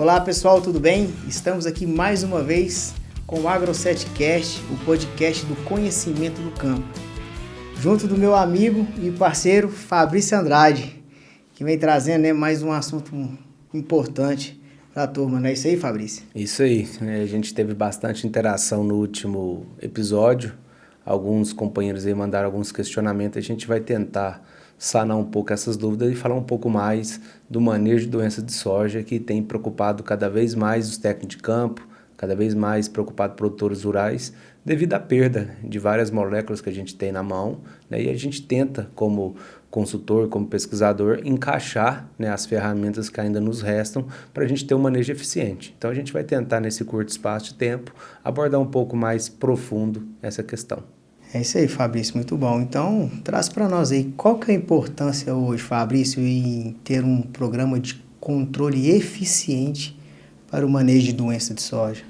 Olá pessoal, tudo bem? Estamos aqui mais uma vez com o Agro7Cast, o podcast do conhecimento do campo. Junto do meu amigo e parceiro Fabrício Andrade, que vem trazendo mais um assunto importante para a turma, não é isso aí, Fabrício? Isso aí, a gente teve bastante interação no último episódio, alguns companheiros aí mandaram alguns questionamentos, a gente vai tentar sanar um pouco essas dúvidas e falar um pouco mais do manejo de doenças de soja que tem preocupado cada vez mais os técnicos de campo, cada vez mais preocupado produtores rurais, devido à perda de várias moléculas que a gente tem na mão, né, e a gente tenta, como consultor, como pesquisador, encaixar, né, as ferramentas que ainda nos restam para a gente ter um manejo eficiente. Então a gente vai tentar, nesse curto espaço de tempo, abordar um pouco mais profundo essa questão. É isso aí, Fabrício, muito bom. Então, traz para nós aí, qual que é a importância hoje, Fabrício, em ter um programa de controle eficiente para o manejo de doença de soja?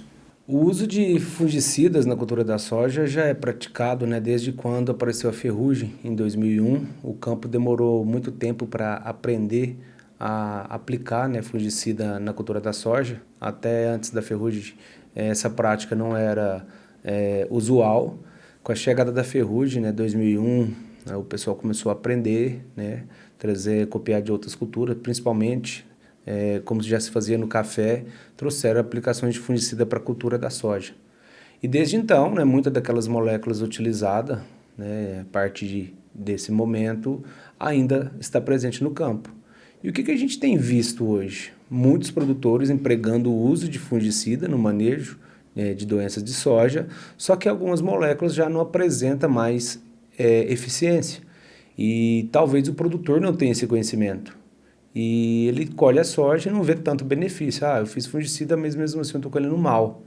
O uso de fungicidas na cultura da soja já é praticado, né, desde quando apareceu a ferrugem, em 2001. O campo demorou muito tempo para aprender a aplicar, né, fungicida na cultura da soja. Até antes da ferrugem, essa prática não era usual. Com a chegada da ferrugem, né, 2001, o pessoal começou a aprender, né, copiar de outras culturas, principalmente, como já se fazia no café, trouxeram aplicações de fungicida para a cultura da soja. E desde então, né, muitas daquelas moléculas utilizadas, né, a partir desse momento, ainda está presente no campo. E o que a gente tem visto hoje? Muitos produtores empregando o uso de fungicida no manejo de doenças de soja, só que algumas moléculas já não apresentam mais eficiência. E talvez o produtor não tenha esse conhecimento. E ele colhe a soja e não vê tanto benefício. Eu fiz fungicida, mas mesmo assim eu estou colhendo mal.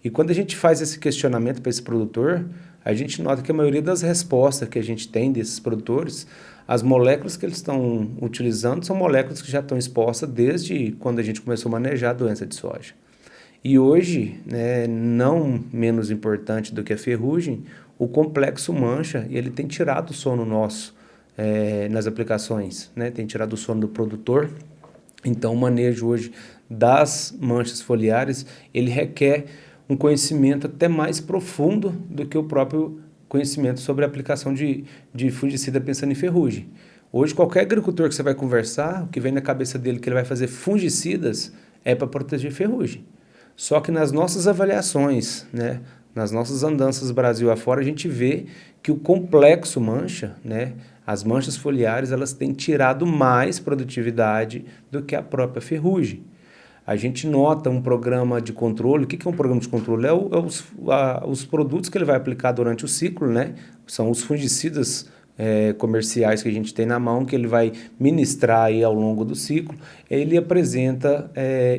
E quando a gente faz esse questionamento para esse produtor, a gente nota que a maioria das respostas que a gente tem desses produtores, as moléculas que eles estão utilizando são moléculas que já estão expostas desde quando a gente começou a manejar a doença de soja. E hoje, né, não menos importante do que a ferrugem, o complexo mancha, ele tem tirado o sono nosso nas aplicações, né, tem tirado o sono do produtor. Então, o manejo hoje das manchas foliares, ele requer um conhecimento até mais profundo do que o próprio conhecimento sobre a aplicação de fungicida pensando em ferrugem. Hoje, qualquer agricultor que você vai conversar, o que vem na cabeça dele que ele vai fazer fungicidas é para proteger ferrugem. Só que nas nossas avaliações, né, nas nossas andanças Brasil afora, a gente vê que o complexo mancha, né, as manchas foliares, elas têm tirado mais produtividade do que a própria ferrugem. A gente nota um programa de controle. O que é um programa de controle? Os produtos que ele vai aplicar durante o ciclo, né? São os fungicidas comerciais que a gente tem na mão, que ele vai ministrar aí ao longo do ciclo. Ele apresenta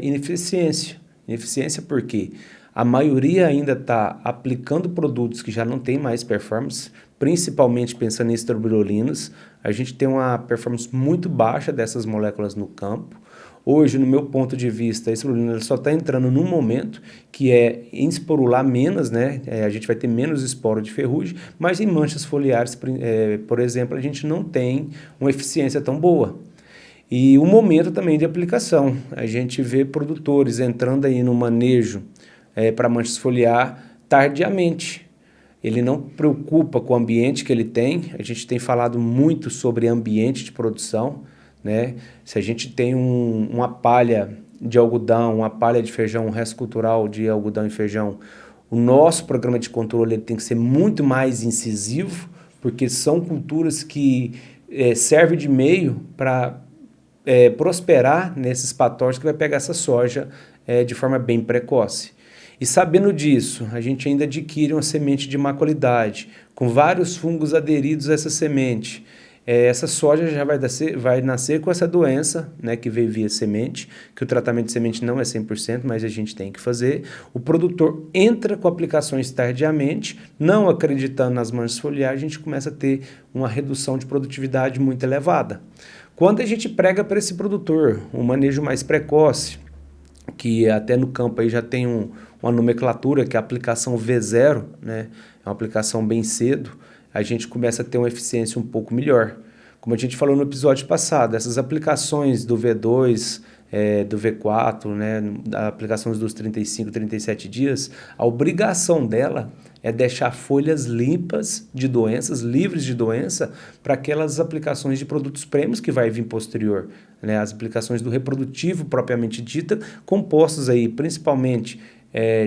ineficiência. Ineficiência porque a maioria ainda está aplicando produtos que já não tem mais performance, principalmente pensando em estrobilolinas. A gente tem uma performance muito baixa dessas moléculas no campo. Hoje, no meu ponto de vista, a estrobilolina só está entrando num momento que é em esporular menos, né? A gente vai ter menos esporo de ferrugem, mas em manchas foliares, por exemplo, a gente não tem uma eficiência tão boa. E o momento também de aplicação. A gente vê produtores entrando aí no manejo para manchas foliar tardiamente. Ele não preocupa com o ambiente que ele tem. A gente tem falado muito sobre ambiente de produção, né? Se a gente tem uma palha de algodão, uma palha de feijão, um resto cultural de algodão e feijão, o nosso programa de controle ele tem que ser muito mais incisivo, porque são culturas que servem de meio para prosperar nesses patógenos que vai pegar essa soja de forma bem precoce. E sabendo disso, a gente ainda adquire uma semente de má qualidade, com vários fungos aderidos a essa semente. Essa soja já vai nascer com essa doença, né, que veio via semente, que o tratamento de semente não é 100%, mas a gente tem que fazer. O produtor entra com aplicações tardiamente, não acreditando nas manchas foliares, a gente começa a ter uma redução de produtividade muito elevada. Quando a gente prega para esse produtor um manejo mais precoce, que até no campo aí já tem uma nomenclatura, que é a aplicação V0, né? É uma aplicação bem cedo, a gente começa a ter uma eficiência um pouco melhor. Como a gente falou no episódio passado, essas aplicações do V2, do V4, né, aplicações dos 35, 37 dias, a obrigação dela é deixar folhas limpas de doenças, livres de doença, para aquelas aplicações de produtos prêmios que vai vir posterior, né, as aplicações do reprodutivo propriamente dita, compostos aí principalmente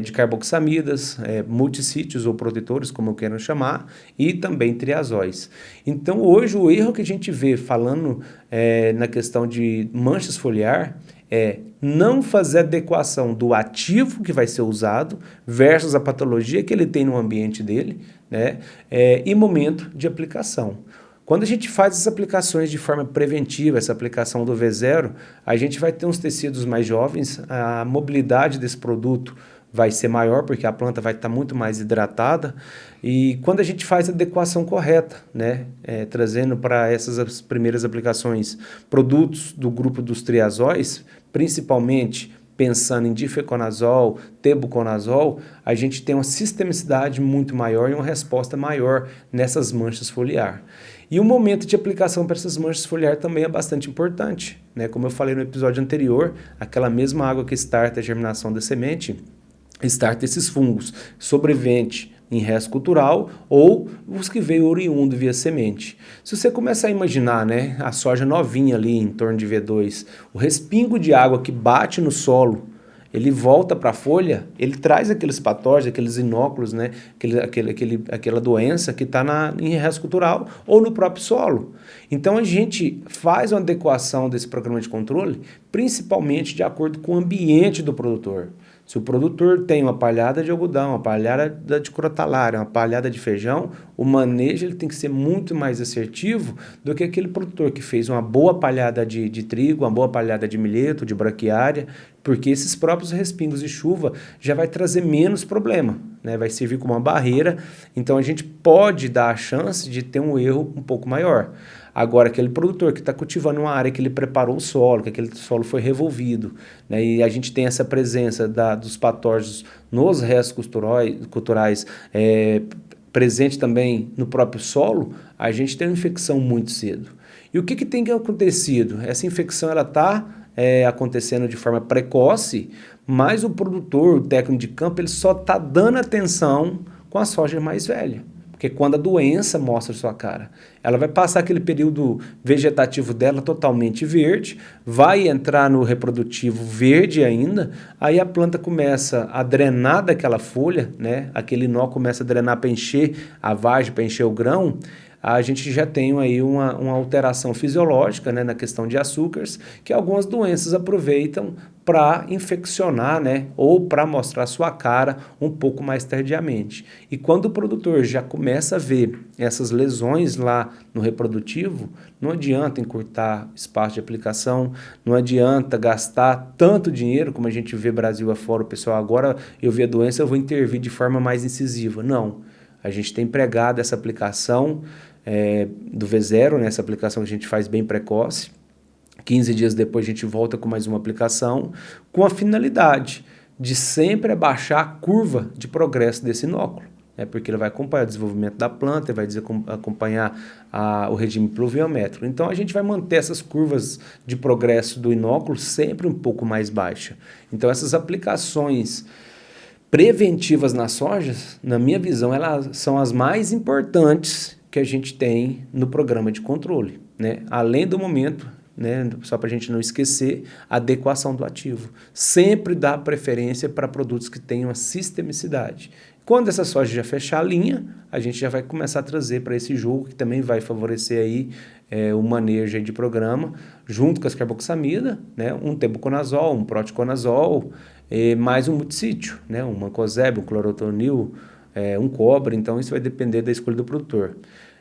de carboxamidas, multissítios ou protetores, como eu quero chamar, e também triazóis. Então, hoje, o erro que a gente vê falando na questão de manchas foliar é não fazer adequação do ativo que vai ser usado versus a patologia que ele tem no ambiente dele, né, e momento de aplicação. Quando a gente faz as aplicações de forma preventiva, essa aplicação do V0, a gente vai ter uns tecidos mais jovens, a mobilidade desse produto vai ser maior, porque a planta vai estar muito mais hidratada, e quando a gente faz a adequação correta, né, trazendo para essas primeiras aplicações produtos do grupo dos triazóis, principalmente pensando em difeconazol, tebuconazol, a gente tem uma sistemicidade muito maior e uma resposta maior nessas manchas foliar. E o momento de aplicação para essas manchas foliar também é bastante importante, né? Como eu falei no episódio anterior, aquela mesma água que starta a germinação da semente, starta esses fungos, sobrevivente em resto cultural ou os que veio oriundo via semente. Se você começar a imaginar, né, a soja novinha ali em torno de V2, o respingo de água que bate no solo, ele volta para a folha, ele traz aqueles patógenos, aqueles inóculos, né, aquela doença que está em resto cultural ou no próprio solo. Então a gente faz uma adequação desse programa de controle, principalmente de acordo com o ambiente do produtor. Se o produtor tem uma palhada de algodão, uma palhada de crotalária, uma palhada de feijão, o manejo ele tem que ser muito mais assertivo do que aquele produtor que fez uma boa palhada de trigo, uma boa palhada de milheto, de braquiária, porque esses próprios respingos de chuva já vai trazer menos problema, né? Vai servir como uma barreira, então a gente pode dar a chance de ter um erro um pouco maior. Agora, aquele produtor que está cultivando uma área que ele preparou o solo, que aquele solo foi revolvido, né, e a gente tem essa presença dos patógenos nos restos culturais presente também no próprio solo, a gente tem uma infecção muito cedo. E o que tem acontecido? Essa infecção está acontecendo de forma precoce, mas o produtor, o técnico de campo, ele só está dando atenção com a soja mais velha. Porque quando a doença mostra sua cara, ela vai passar aquele período vegetativo dela totalmente verde, vai entrar no reprodutivo verde ainda, aí a planta começa a drenar daquela folha, né? Aquele nó começa a drenar para encher a vagem, para encher o grão, a gente já tem aí uma alteração fisiológica, né, na questão de açúcares, que algumas doenças aproveitam para infeccionar, né, ou para mostrar sua cara um pouco mais tardiamente. E quando o produtor já começa a ver essas lesões lá no reprodutivo, não adianta encurtar espaço de aplicação, não adianta gastar tanto dinheiro, como a gente vê Brasil afora, o pessoal agora eu vi a doença, eu vou intervir de forma mais incisiva. Não, a gente tem empregado essa aplicação do V0, né, essa aplicação que a gente faz bem precoce, 15 dias depois a gente volta com mais uma aplicação, com a finalidade de sempre abaixar a curva de progresso desse inóculo, né, porque ele vai acompanhar o desenvolvimento da planta, vai acompanhar o regime pluviométrico. Então a gente vai manter essas curvas de progresso do inóculo sempre um pouco mais baixa. Então essas aplicações preventivas nas sojas, na minha visão, elas são as mais importantes que a gente tem no programa de controle, né? Além do momento, né, só para a gente não esquecer, a adequação do ativo. Sempre dá preferência para produtos que tenham a sistemicidade. Quando essa soja já fechar a linha, a gente já vai começar a trazer para esse jogo, que também vai favorecer aí o manejo aí de programa, junto com as carboxamidas, né, um tebuconazol, um proticonazol, mais um multissítio, né, um mancozeb, um clorotonil, um cobre, então isso vai depender da escolha do produtor.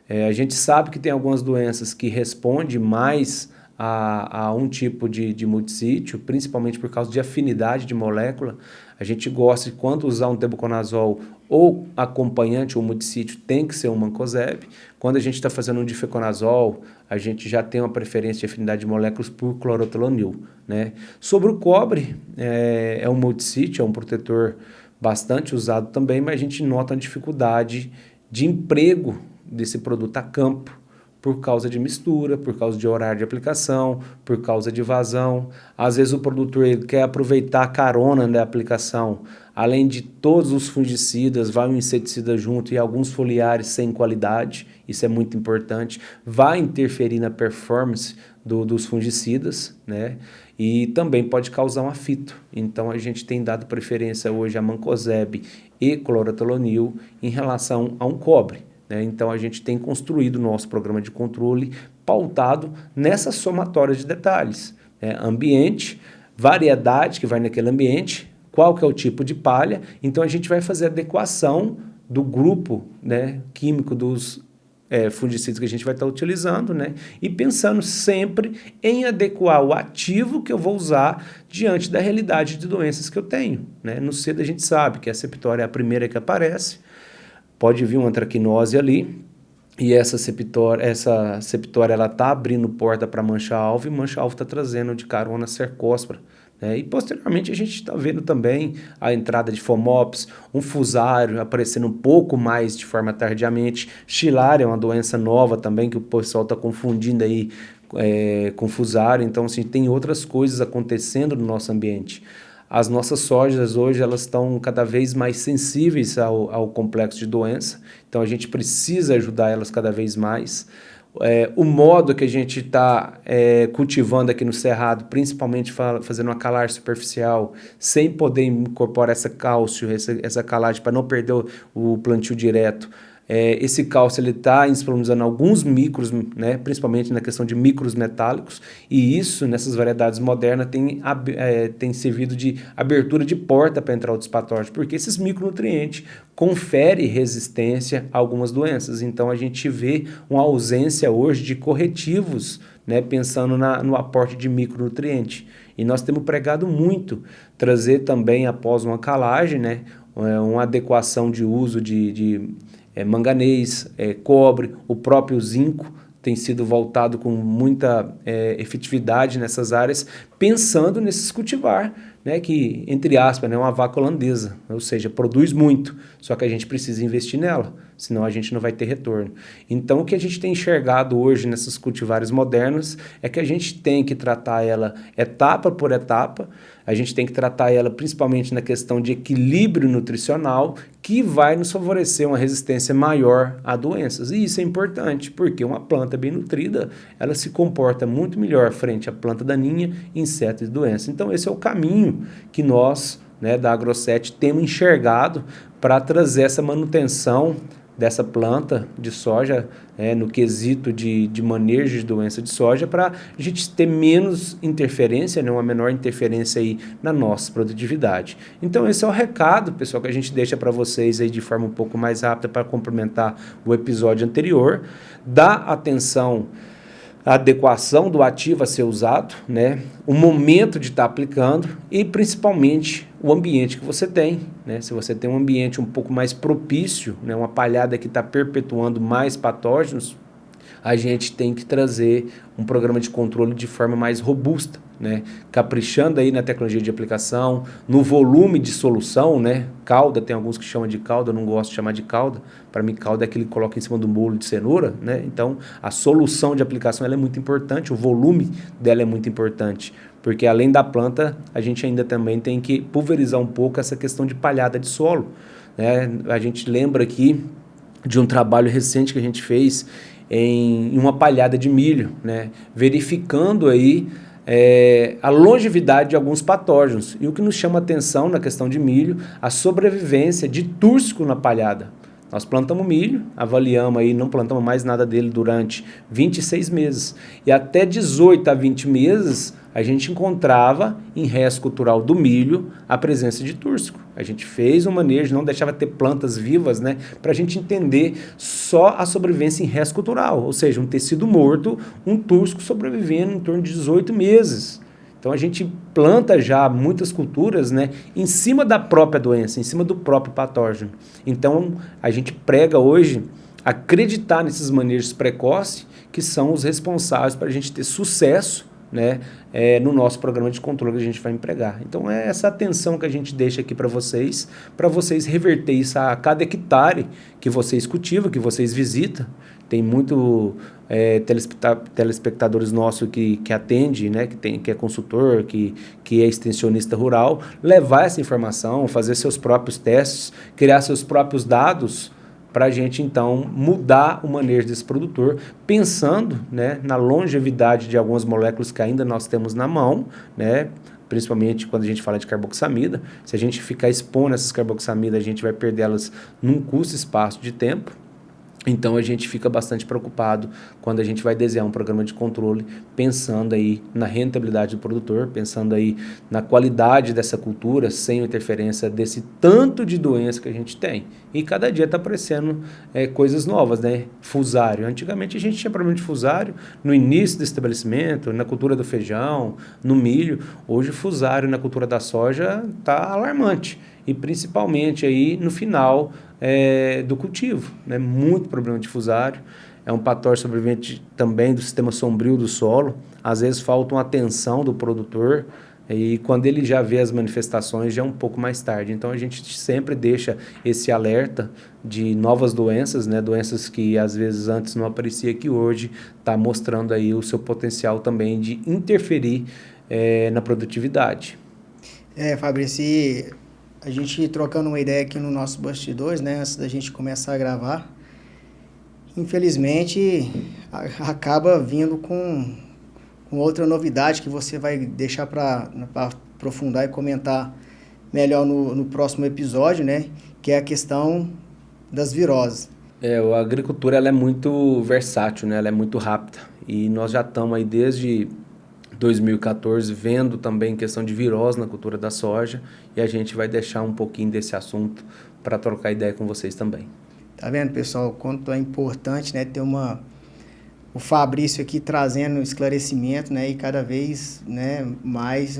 A gente sabe que tem algumas doenças que respondem mais a um tipo de multissítio, principalmente por causa de afinidade de molécula. A gente gosta de, quando usar um tebuconazol ou acompanhante ou multissítio, tem que ser um mancozeb. Quando a gente está fazendo um difeconazol, a gente já tem uma preferência de afinidade de moléculas por clorotelonil, né? Sobre o cobre, é um multissítio, é um protetor bastante usado também, mas a gente nota a dificuldade de emprego desse produto a campo, por causa de mistura, por causa de horário de aplicação, por causa de vazão. Às vezes o produtor ele quer aproveitar a carona da aplicação. Além de todos os fungicidas, vai um inseticida junto e alguns foliares sem qualidade, isso é muito importante, vai interferir na performance dos fungicidas, né? E também pode causar um afito. Então a gente tem dado preferência hoje a mancozeb e clorothalonil em relação a um cobre, né? Então a gente tem construído o nosso programa de controle pautado nessa somatória de detalhes, né? Ambiente, variedade que vai naquele ambiente, qual que é o tipo de palha, então a gente vai fazer adequação do grupo, né, químico dos fungicidas que a gente vai estar utilizando, né, e pensando sempre em adequar o ativo que eu vou usar diante da realidade de doenças que eu tenho, né. No cedo a gente sabe que a septória é a primeira que aparece, pode vir uma antracnose ali, e essa septória ela está abrindo porta para mancha-alvo, e mancha-alvo está trazendo de carona cercóspora. E posteriormente a gente está vendo também a entrada de Fomops, um fusário aparecendo um pouco mais de forma tardiamente. Chilária é uma doença nova também que o pessoal está confundindo aí com fusário. Então assim, tem outras coisas acontecendo no nosso ambiente. As nossas sojas hoje elas estão cada vez mais sensíveis ao complexo de doença, então a gente precisa ajudar elas cada vez mais. O modo que a gente está cultivando aqui no Cerrado, principalmente fazendo uma calagem superficial, sem poder incorporar essa cálcio, essa calagem para não perder o plantio direto. Esse cálcio está disponibilizando alguns micros, né, principalmente na questão de micros metálicos, e isso, nessas variedades modernas, tem servido de abertura de porta para entrar outros patógenos, porque esses micronutrientes conferem resistência a algumas doenças. Então, a gente vê uma ausência hoje de corretivos, né, pensando no aporte de micronutriente. E nós temos pregado muito trazer também, após uma calagem, né, uma adequação de uso de manganês, cobre, o próprio zinco tem sido voltado com muita efetividade nessas áreas, pensando nesses cultivar, né, que, entre aspas, é uma vaca holandesa, ou seja, produz muito, só que a gente precisa investir nela, senão a gente não vai ter retorno. Então, o que a gente tem enxergado hoje nessas cultivares modernas é que a gente tem que tratar ela etapa por etapa, a gente tem que tratar ela principalmente na questão de equilíbrio nutricional, que vai nos favorecer uma resistência maior a doenças. E isso é importante, porque uma planta bem nutrida, ela se comporta muito melhor frente à planta daninha, insetos e doenças. Então, esse é o caminho que nós, né, da Agroset, temos enxergado para trazer essa manutenção dessa planta de soja, no quesito de manejo de doença de soja, para a gente ter menos interferência, né, uma menor interferência aí na nossa produtividade. Então esse é o recado, pessoal, que a gente deixa para vocês aí de forma um pouco mais rápida para complementar o episódio anterior. Dá atenção a adequação do ativo a ser usado, né? O momento de estar aplicando e principalmente o ambiente que você tem, né? Se você tem um ambiente um pouco mais propício, né? Uma palhada que está perpetuando mais patógenos, a gente tem que trazer um programa de controle de forma mais robusta, né? Caprichando aí na tecnologia de aplicação, no volume de solução, né? Calda, tem alguns que chamam de calda, eu não gosto de chamar de calda. Para mim, calda é aquele que coloca em cima do bolo de cenoura, né? Então, a solução de aplicação ela é muito importante, o volume dela é muito importante, porque além da planta, a gente ainda também tem que pulverizar um pouco essa questão de palhada de solo, né? A gente lembra aqui de um trabalho recente que a gente fez em uma palhada de milho, né? Verificando aí a longevidade de alguns patógenos. E o que nos chama atenção na questão de milho, a sobrevivência de túrcico na palhada. Nós plantamos milho, avaliamos aí, não plantamos mais nada dele durante 26 meses. E até 18 a 20 meses, a gente encontrava em resto cultural do milho a presença de túrcico. A gente fez um manejo, não deixava ter plantas vivas, né, para a gente entender só a sobrevivência em resto cultural, ou seja, um tecido morto, um túrcico sobrevivendo em torno de 18 meses. Então a gente planta já muitas culturas, né, em cima da própria doença, em cima do próprio patógeno. Então a gente prega hoje acreditar nesses manejos precoces que são os responsáveis para a gente ter sucesso, né, no nosso programa de controle que a gente vai empregar. Então é essa atenção que a gente deixa aqui para vocês reverter isso a cada hectare que vocês cultivam, que vocês visitam. Tem muito telespectadores nossos que atende, né, que é consultor, que é extensionista rural, levar essa informação, fazer seus próprios testes, criar seus próprios dados para a gente, então, mudar o manejo desse produtor, pensando, né, na longevidade de algumas moléculas que ainda nós temos na mão, né, principalmente quando a gente fala de carboxamida. Se a gente ficar expondo essas carboxamidas, a gente vai perder elas num curto espaço de tempo. Então, a gente fica bastante preocupado quando a gente vai desenhar um programa de controle, pensando aí na rentabilidade do produtor, pensando aí na qualidade dessa cultura, sem interferência desse tanto de doença que a gente tem. E cada dia está aparecendo coisas novas, né? Fusário. Antigamente, a gente tinha problema de fusário no início do estabelecimento, na cultura do feijão, no milho. Hoje, fusário na cultura da soja está alarmante. E principalmente aí no final do cultivo, né? Muito problema de fusário, é um patógeno sobrevivente também do sistema sombrio do solo, às vezes falta uma atenção do produtor e quando ele já vê as manifestações já é um pouco mais tarde, então a gente sempre deixa esse alerta de novas doenças, né? Doenças que às vezes antes não aparecia, que hoje está mostrando aí o seu potencial também de interferir na produtividade. Fabrício, a gente trocando uma ideia aqui no nosso bastidores, né, antes da gente começar a gravar, infelizmente acaba vindo com outra novidade que você vai deixar para aprofundar e comentar melhor no próximo episódio, né, que é a questão das viroses. A agricultura ela é muito versátil, né, ela é muito rápida e nós já estamos aí desde 2014, vendo também questão de virose na cultura da soja, e a gente vai deixar um pouquinho desse assunto para trocar ideia com vocês também. Tá vendo, pessoal, quanto é importante, né, ter o Fabrício aqui trazendo esclarecimento, né, e cada vez, né, mais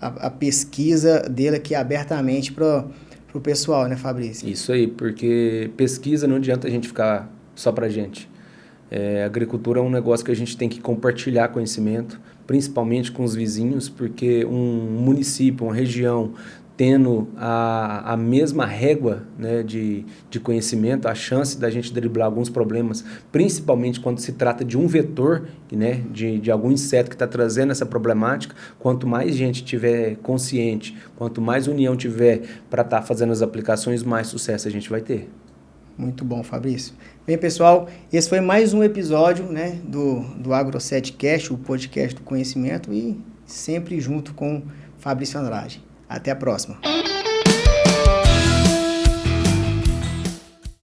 a pesquisa dele aqui abertamente para o pessoal, né, Fabrício? Isso aí, porque pesquisa não adianta a gente ficar só para a gente. Agricultura é um negócio que a gente tem que compartilhar conhecimento, principalmente com os vizinhos, porque um município, uma região, tendo a mesma régua, né, de conhecimento, a chance da gente driblar alguns problemas, principalmente quando se trata de um vetor, né, de algum inseto que está trazendo essa problemática, quanto mais gente tiver consciente, quanto mais união tiver para estar fazendo as aplicações, mais sucesso a gente vai ter. Muito bom, Fabrício. Bem, pessoal, esse foi mais um episódio, né, do Agro7Cast, o podcast do conhecimento, e sempre junto com Fabrício Andrade. Até a próxima.